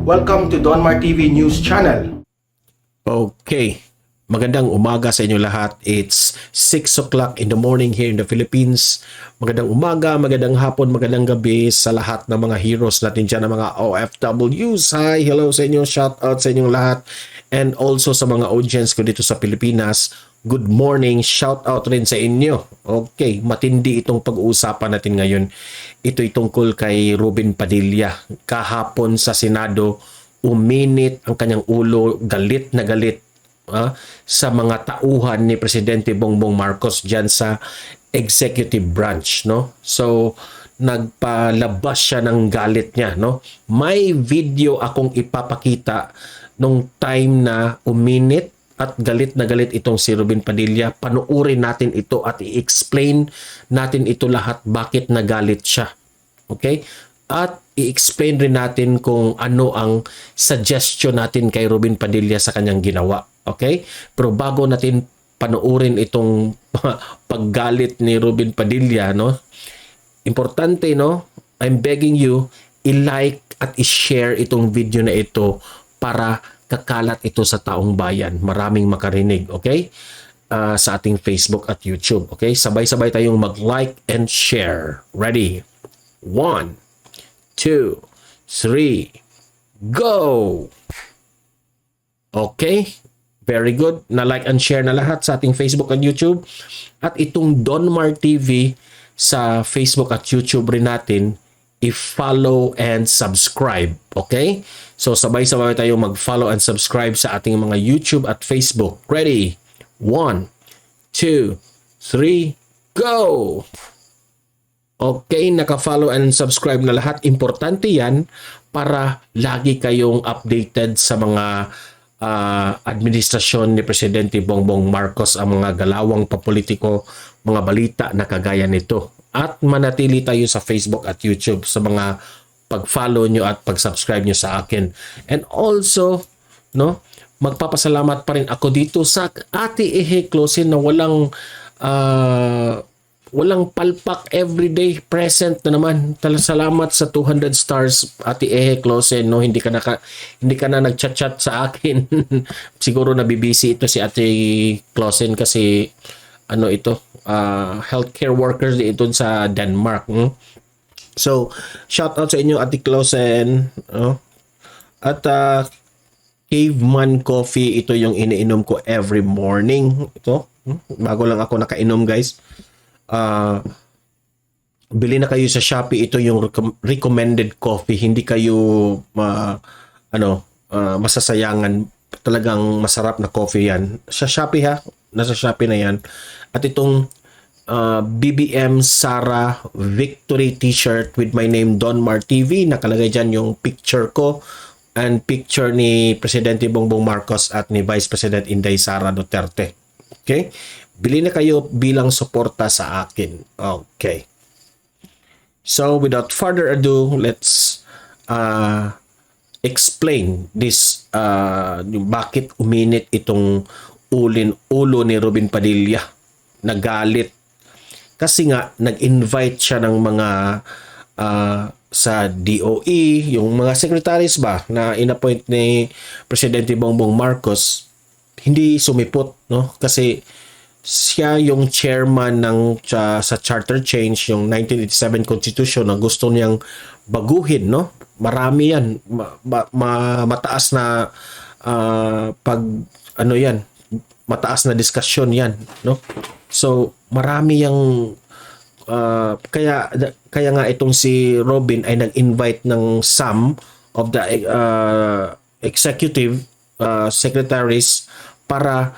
Welcome to Donmar TV News Channel. Okay, magandang umaga sa inyo lahat. It's 6 o'clock in the morning here in the Philippines. Magandang umaga, magandang hapon, magandang gabi sa lahat ng mga heroes natin dyan, ng mga OFWs. Hi, hello sa inyo, shout out sa inyong lahat. And also sa mga audience ko dito sa Pilipinas, good morning, shout out rin sa inyo. Okay, matindi itong pag-uusapan natin ngayon. Ito'y tungkol kay Robin Padilla. Kahapon sa Senado, uminit ang kanyang ulo, galit na galit sa mga tauhan ni Presidente Bongbong Marcos dyan sa executive branch, no? So nagpalabas siya ng galit niya, no? May video akong ipapakita nung time na uminit at galit na galit itong si Robin Padilla. Panuurin natin ito at i-explain natin ito lahat bakit nagalit siya. Okay? At i-explain rin natin kung ano ang suggestion natin kay Robin Padilla sa kanyang ginawa. Okay? Pero bago natin panuurin itong paggalit ni Robin Padilla, no? Importante, no? I'm begging you, i-like at i-share itong video na ito para kakalat ito sa taong bayan. Maraming makarinig, okay? Sa ating Facebook at YouTube, okay? Sabay-sabay tayong mag-like and share. Ready? 1, 2, 3, go! Okay? Very good. Na-like and share na lahat sa ating Facebook at YouTube. At itong Donmar TV sa Facebook at YouTube rin natin, i-follow and subscribe. Okay? So sabay-sabay tayo mag-follow and subscribe sa ating mga YouTube at Facebook. Ready? 1, 2, 3, go! Okay, naka-follow and subscribe na lahat. Importante yan para lagi kayong updated sa mga administrasyon ni Presidente Bongbong Marcos, ang mga galawang papolitiko, mga balita na kagaya nito. At manatili tayo sa Facebook at YouTube sa mga pag-follow nyo at pag-subscribe nyo sa akin. And also, no, magpapasalamat pa rin ako dito sa Ate Ehe Closen na walang palpak, everyday present na naman. Salamat sa 200 stars, Ate Ehe Closen, no? Hindi ka na nagchat-chat sa akin. Siguro nabibisi ito si Ate Closen kasi healthcare workers dito sa Denmark. So, shout out sa inyo, Ate Closen, no? At Caveman Coffee, ito yung iniinom ko every morning. Ito, bago lang ako nakainom, guys. Bili na kayo sa Shopee, ito yung recommended coffee, hindi kayo masasayangan, talagang masarap na coffee yan sa Shopee, ha, nasa Shopee na yan. At itong BBM Sara Victory t-shirt with my name Donmar TV, nakalagay dyan yung picture ko and picture ni Presidente Bongbong Marcos at ni Vice President Inday Sara Duterte. Okay? Bili na kayo bilang suporta sa akin. Okay. So, without further ado, let's explain this, bakit uminit itong ulo ni Robin Padilla. Nagalit. Kasi nga, nag-invite siya ng mga sa DOE, yung mga secretaries ba, na inappoint ni Presidente Bongbong Marcos, hindi sumipot, no? Kasi siya yung chairman ng sa charter change, yung 1987 constitution na gusto niyang baguhin, no? Marami yan, mataas na mataas na diskusyon yan, no? So marami yung kaya nga itong si Robin ay nag-invite ng some of the executive secretaries para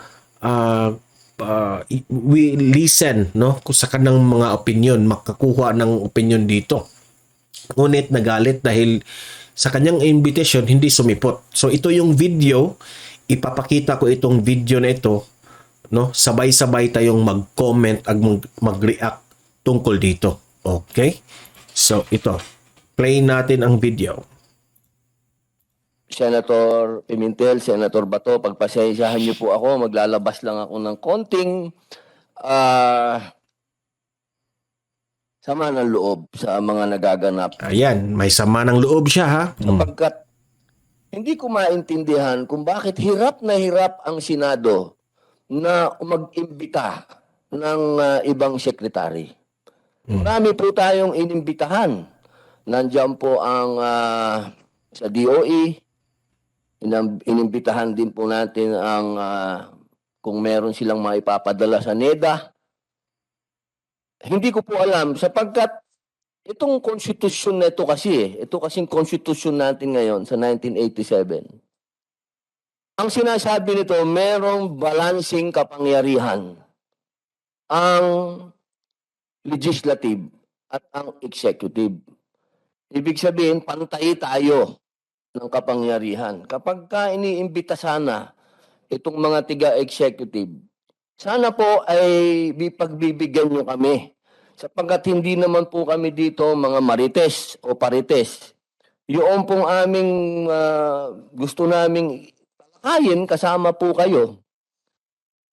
we listen, no, sa kanang mga opinion, makakuha ng opinion dito. Ngunit nagalit dahil sa kanyang invitation hindi sumipot. So ito yung video, ipapakita ko itong video na ito, no, sabay-sabay tayong mag-comment at mag-react tungkol dito. Okay? So ito, play natin ang video. Senator Pimentel, Senator Bato, pagpasensyahan niyo po ako, maglalabas lang ako ng konting sama ng loob sa mga nagaganap. Ayan, may sama ng loob siya, ha? Sapagkat hindi ko maintindihan kung bakit hirap na hirap ang Senado na mag-imbita ng ibang sekretary. Marami po tayong inimbitahan. Nandiyan po ang sa DOE, inimbitahan din po natin ang kung meron silang maipapadala sa NEDA. Hindi ko po alam sapagkat itong konstitusyon na ito kasi, ito kasing konstitusyon natin ngayon sa 1987. Ang sinasabi nito, merong balancing kapangyarihan ang legislative at ang executive. Ibig sabihin, pantay tayo ng kapangyarihan. Kapag ka iniimbita sana itong mga tiga-executive, sana po ay pagbibigyan nyo kami. Sapagkat hindi naman po kami dito mga marites o parites. Yung pong aming gusto naming talakayin kasama po kayo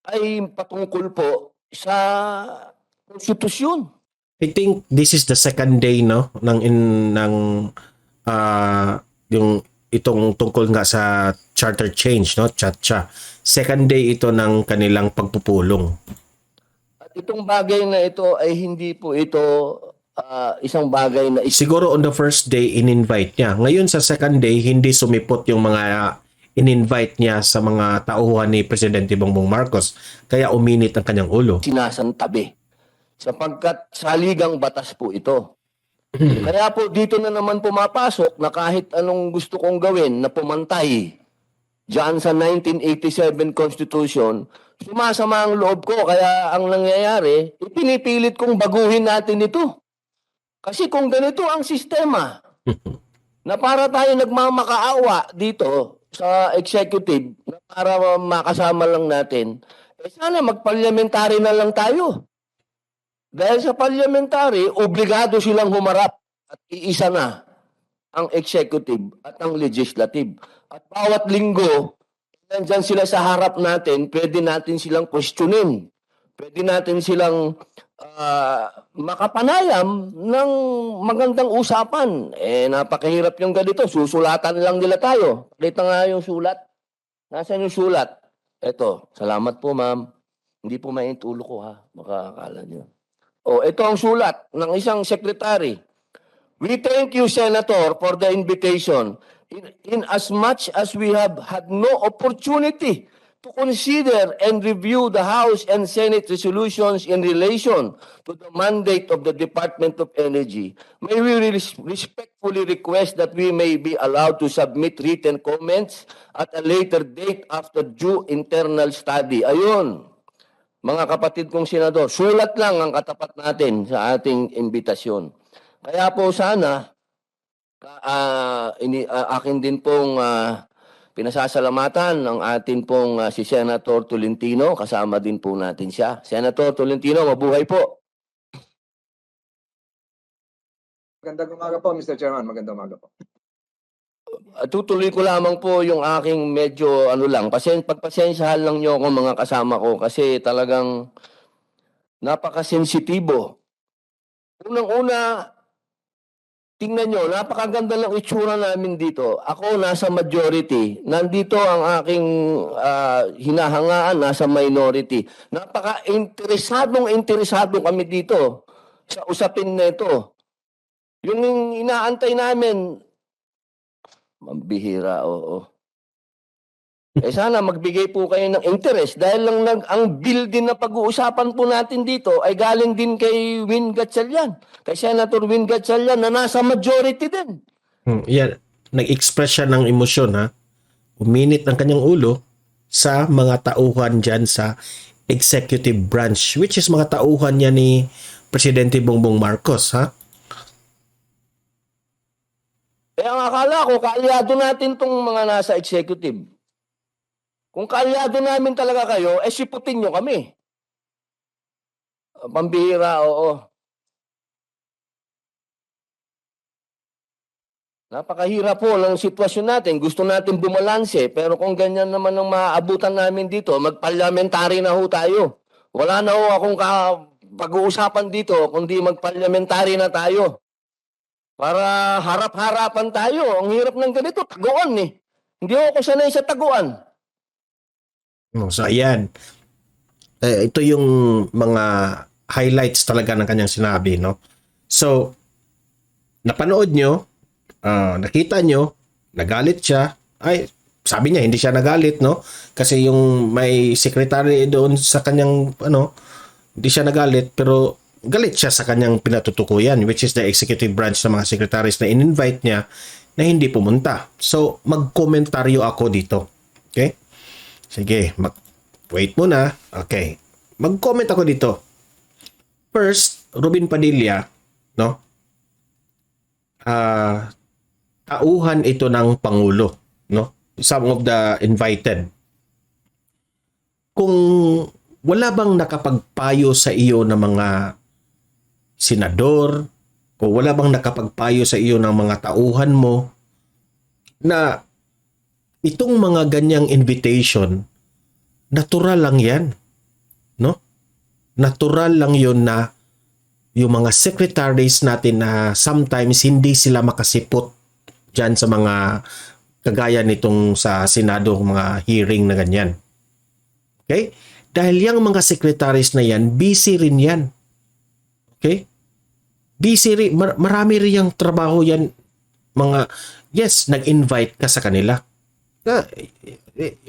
ay patungkol po sa konstitusyon. I think this is the second day no yung itong tungkol nga sa charter change no, Chacha. Second day ito ng kanilang pagpupulong. At itong bagay na ito ay hindi po ito isang bagay na Siguro on the first day in-invite niya. Ngayon sa second day hindi sumipot yung mga in-invite niya sa mga tauhan ni Presidente Bongbong Marcos. Kaya uminit ang kanyang ulo. sinasantabi. Sapagkat saligang batas po ito. Kaya po dito na naman pumapasok na kahit anong gusto kong gawin na pumantay diyan sa 1987 Constitution, sumasama ang loob ko. Kaya ang nangyayari, ipinipilit kong baguhin natin ito. Kasi kung ganito ang sistema, na para tayo nagmamakaawa dito sa executive, na para makasama lang natin, sana mag-parliamentary na lang tayo. Dahil sa parliamentary, obligado silang humarap at iisa na ang executive at ang legislative. At bawat linggo, nandyan sila sa harap natin, pwede natin silang questionin. Pwede natin silang makapanayam ng magandang usapan. Napakahirap yung ganito. Susulatan lang nila tayo. Kita nga yung sulat. Nasaan yung sulat? Eto, salamat po ma'am. Hindi po mainit ulo ko ha. Baka akala nyo. Ito ang sulat ng isang secretary. We thank you, Senator, for the invitation. In as much as we have had no opportunity to consider and review the House and Senate resolutions in relation to the mandate of the Department of Energy, may we respectfully request that we may be allowed to submit written comments at a later date after due internal study. Ayun. Mga kapatid kong senador, sulat lang ang katapat natin sa ating imbitasyon. Kaya po sana, akin din pong pinasasalamatan ng atin pong si Senator Tolentino. Kasama din po natin siya. Senator Tolentino, mabuhay po. Magandang umaga po, Mr. Chairman. Magandang umaga po. Tutuloy ko lamang po yung aking medyo pagpasensyahan lang nyo ako mga kasama ko kasi talagang napakasensitibo. Unang-una, tingnan nyo, napakaganda ng itsura namin dito. Ako nasa majority, nandito ang aking hinahangaan, nasa minority. Interesado kami dito sa usapin na ito. Yung inaantay namin, mambihira, oo. Sana magbigay po kayo ng interest dahil ang bill din na pag-uusapan po natin dito ay galing din kay Win Gatchalian, kay Senator Win Gatchalian na nasa majority din. Yan, nag-express siya ng emosyon ha. Uminit ang kanyang ulo sa mga tauhan dyan sa executive branch, which is mga tauhan niya ni Presidente Bongbong Marcos ha. Ang akala ko, kaalyado natin tong mga nasa executive. Kung kaalyado namin talaga kayo, siputin nyo kami. Pambihira, oo. Napakahirap po ng sitwasyon natin. Gusto natin bumalanse, pero kung ganyan naman ang maaabutan namin dito, mag-parliamentary na ho tayo. Wala na ho akong pag-uusapan dito, kundi mag-parliamentary na tayo. Para harap-harapan tayo. Ang hirap ng ganito, tagoon eh. Hindi ako sanay sa taguan. So ayan. Ito yung mga highlights talaga ng kanyang sinabi, no? So, napanood nyo, nakita nyo, nagalit siya. Ay, sabi niya, hindi siya nagalit, no? Kasi yung may secretary doon sa kanyang, hindi siya nagalit, pero galit siya sa kanyang pinatutukuyan, which is the executive branch ng mga secretaries na in-invite niya na hindi pumunta. So, mag-komentaryo ako dito. Okay? Sige, wait muna. Okay. Mag-comment ako dito. First, Robin Padilla, no? Tauhan ito ng Pangulo, no? Some of the invited. Kung wala bang nakapagpayo sa iyo ng mga senador, o wala bang nakapagpayo sa iyo ng mga tauhan mo na itong mga ganyang invitation, natural lang yan, no? Natural lang yun na yung mga secretaries natin na sometimes hindi sila makasipot dyan sa mga kagaya nitong sa Senado, mga hearing na ganyan. Okay? Dahil yung mga secretaries na yan, busy rin yan. Okay? Busy rin. Marami rin yung trabaho yan. Yes, nag-invite ka sa kanila.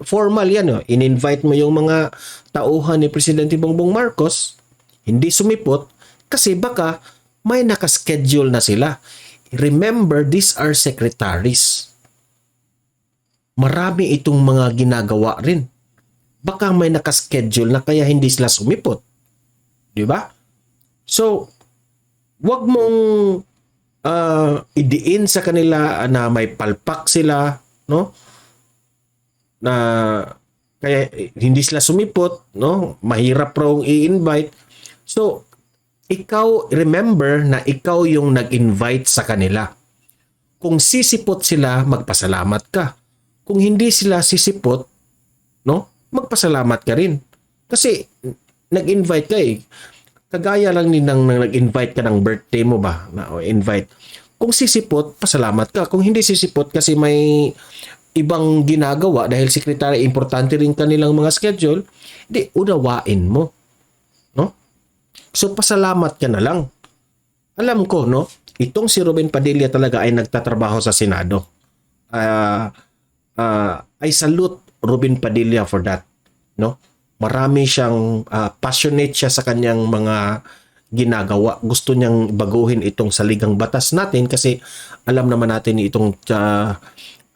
Formal yan. No? In-invite mo yung mga tauhan ni Presidente Bongbong Marcos, hindi sumipot, kasi baka may nakaschedule na sila. Remember, these are secretaries. Marami itong mga ginagawa rin. Baka may nakaschedule na kaya hindi sila sumipot. Di ba? So, wag mong idiin sa kanila na may palpak sila, no? Na kaya hindi sila sumipot, no? Mahirap raw i-invite. So, ikaw, remember na ikaw yung nag-invite sa kanila. Kung sisipot sila, magpasalamat ka. Kung hindi sila sisipot, no? Magpasalamat ka rin. Kasi nag-invite ka eh. Kagaya lang din nang nag-invite ka ng birthday mo ba? O invite. Kung sisipot, pasalamat ka. Kung hindi sisipot kasi may ibang ginagawa dahil sekretary, importante rin kanilang mga schedule, di unawain mo. No? So, pasalamat ka na lang. Alam ko, no? Itong si Robin Padilla talaga ay nagtatrabaho sa Senado. I salute Robin Padilla for that, no? Marami siyang passionate siya sa kanyang mga ginagawa. Gusto niyang baguhin itong saligang batas natin kasi alam naman natin itong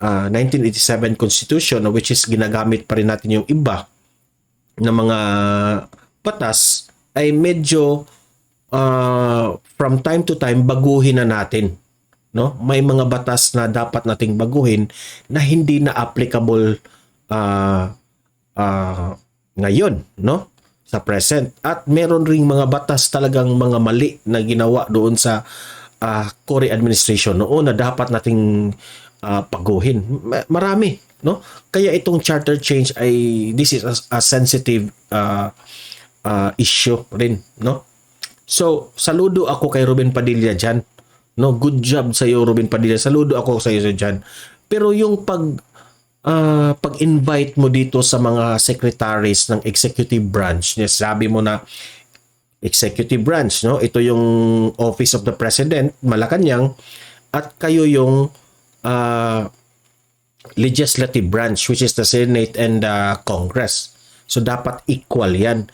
1987 Constitution, which is ginagamit pa rin natin yung iba na mga batas, ay medyo from time to time baguhin na natin, no? May mga batas na dapat nating baguhin na hindi na applicable ngayon, no? Sa present. At meron ring mga batas talagang mga mali na ginawa doon sa Cory administration noon na dapat nating paguhin. Marami, no? Kaya itong charter change ay this is a sensitive issue rin, no? So, saludo ako kay Robin Padilla dyan. No, good job sa iyo, Robin Padilla. Saludo ako sa iyo dyan. Pero yung pag-invite mo dito sa mga secretaries ng executive branch, sabi mo na executive branch, no? Ito yung Office of the President, Malacanang, at kayo yung legislative branch, which is the Senate and the Congress. So, dapat equal yan.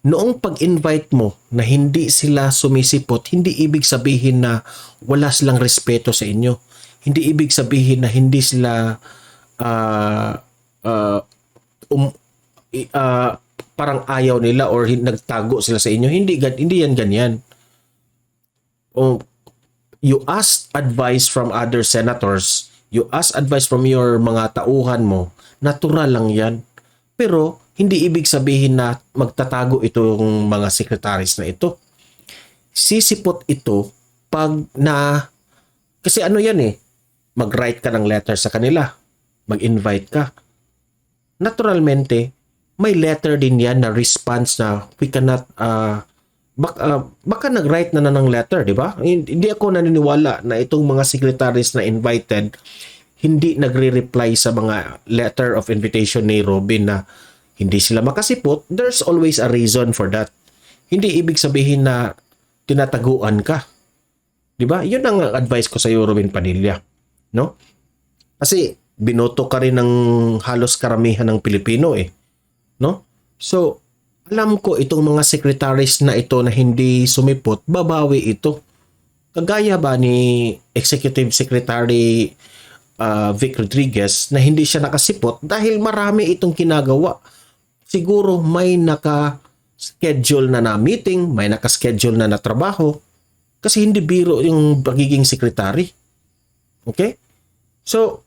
Noong pag-invite mo na hindi sila sumisipot, hindi ibig sabihin na wala silang respeto sa inyo. Hindi ibig sabihin na hindi sila parang ayaw nila or nagtago sila sa inyo. Hindi yan ganyan. You ask advice from other senators, you ask advice from your mga tauhan mo, natural lang yan. Pero hindi ibig sabihin na magtatago itong mga secretaries na ito. Sisipot ito pag na, kasi ano yan eh, mag-write ka ng letter sa kanila, mag-invite ka. Naturalmente, may letter din yan na response na we cannot, baka nag-write na ng letter, di ba? Hindi ako naniniwala na itong mga secretaries na invited, hindi nagre-reply sa mga letter of invitation ni Robin na hindi sila makasipot, there's always a reason for that. Hindi ibig sabihin na tinataguan ka. 'Di ba? 'Yun ang advice ko sa iyo, Robin Padilla, no? Kasi binoto ka rin ng halos karamihan ng Pilipino no? So, alam ko itong mga secretaries na ito na hindi sumipot, babawi ito. Kagaya ba ni Executive Secretary Vic Rodriguez na hindi siya nakasipot dahil marami itong kinagawa. Siguro may naka-schedule na meeting, may naka-schedule na trabaho kasi hindi biro yung pagiging secretary. Okay? So,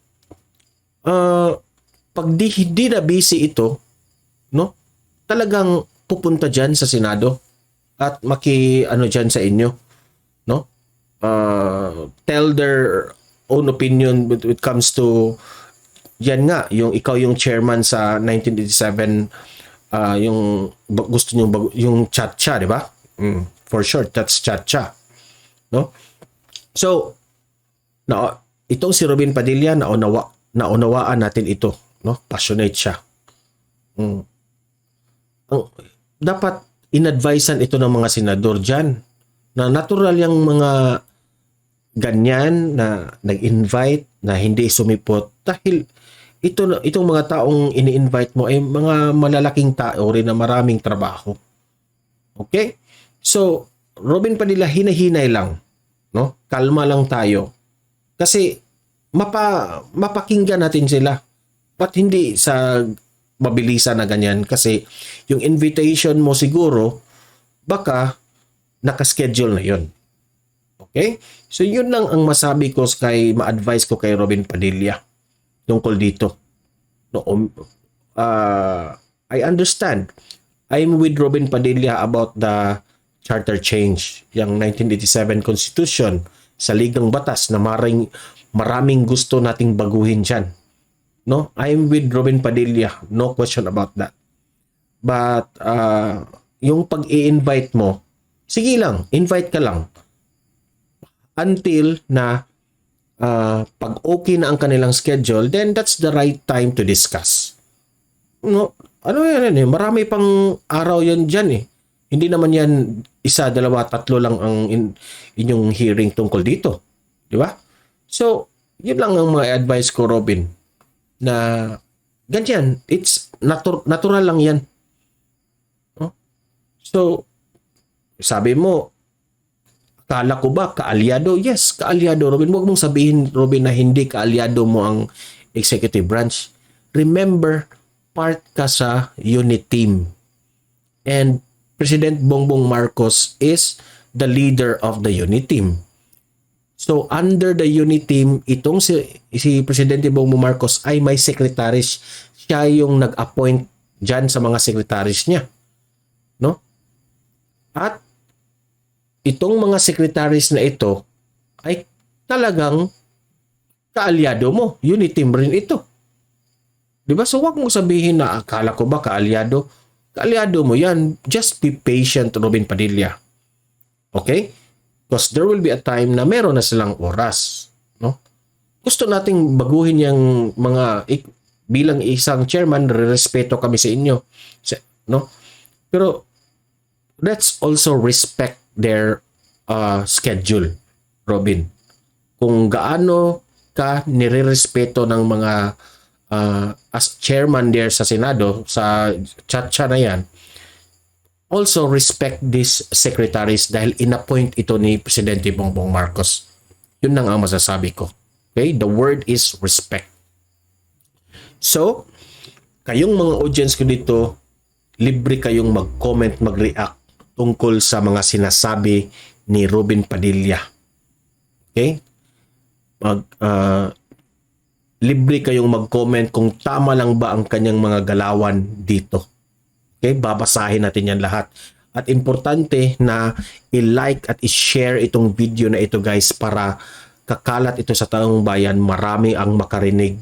pag hindi na busy ito, no? Talagang pupunta diyan sa Senado at diyan sa inyo, no? Tell their own opinion when it comes to yan nga, yung ikaw yung chairman sa 1987, yung gusto niyo yung Chat-Cha, di ba? For sure, that's Chat-Cha, no? So, itong si Robin Padilla, naunawaan natin ito, no? Passionate siya. Dapat in-advisean ito ng mga senador dyan na natural yung mga ganyan na nag-invite na hindi sumipot dahil itong mga taong ini-invite mo ay mga malalaking tao rin na maraming trabaho. Okay? So, Robin Padilla, hinahinay lang, no? Kalma lang tayo. Kasi mapakinggan natin sila. But hindi sa mabilisan na ganyan kasi yung invitation mo siguro baka nakaschedule na yun. Okay? So yun lang ang masabi ko ma-advise ko kay Robin Padilla tungkol dito. No, I understand. I'm with Robin Padilla about the charter change, yung 1987 Constitution sa Ligang Batas na maraming gusto nating baguhin dyan. No, I'm with Robin Padilla, no question about that. But yung pag-i-invite mo, sige lang, invite ka lang. Until na pag okay na ang kanilang schedule, then that's the right time to discuss. No, ano yan marami pang araw yan dyan Hindi naman yan 1, 2, 3 lang ang inyong hearing tungkol dito. Di ba? So, yun lang ang mga advice ko, Robin. Na ganyan, it's natural lang yan. No? So, sabi mo, akala ko ba kaalyado? Yes, kaalyado, Robin. Huwag mong sabihin, Robin, na hindi kaalyado mo ang executive branch. Remember, part ka sa unit team. And President Bongbong Marcos is the leader of the unit team. So, under the unit team, itong si Presidente Bongbong Marcos ay may secretaries. Siya yung nag-appoint dyan sa mga secretaries niya. No? At itong mga secretaries na ito ay talagang kaalyado mo. Unit team rin ito. Diba? So, wag mong sabihin na akala ko ba kaalyado? Kaalyado mo yan. Just be patient, Robin Padilla. Okay? Because there will be a time na meron na silang oras. No? Gusto nating baguhin yung mga bilang isang chairman, respeto kami sa inyo. No? Pero let's also respect their schedule, Robin. Kung gaano ka nire-respeto ng mga as chairman there sa Senado, sa Chat-Cha na yan, also respect these secretaries dahil inappoint ito ni Presidente Bongbong Marcos. Yun lang ang masasabi ko. Okay? The word is respect. So, kayong mga audience ko dito, libre kayong mag-comment, mag-react tungkol sa mga sinasabi ni Robin Padilla. Okay? Libre kayong mag-comment kung tama lang ba ang kanyang mga galawan dito. Okay, babasahin natin yan lahat. At importante na i-like at i-share itong video na ito, guys, para kakalat ito sa taong bayan, marami ang makarinig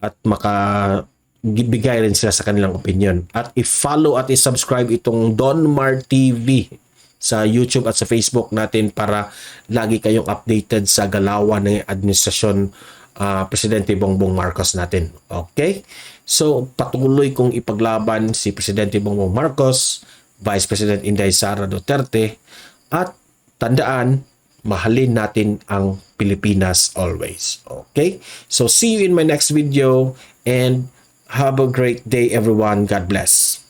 at makabigay rin sila sa kanilang opinion. At i-follow at i-subscribe itong Don Mar TV sa YouTube at sa Facebook natin para lagi kayong updated sa galawan ng administrasyon Presidente Bongbong Marcos natin. Okay? So, patuloy kong ipaglaban si Presidente Bongbong Marcos, Vice President Inday Sara Duterte, at tandaan, mahalin natin ang Pilipinas always. Okay? So, see you in my next video and have a great day everyone. God bless.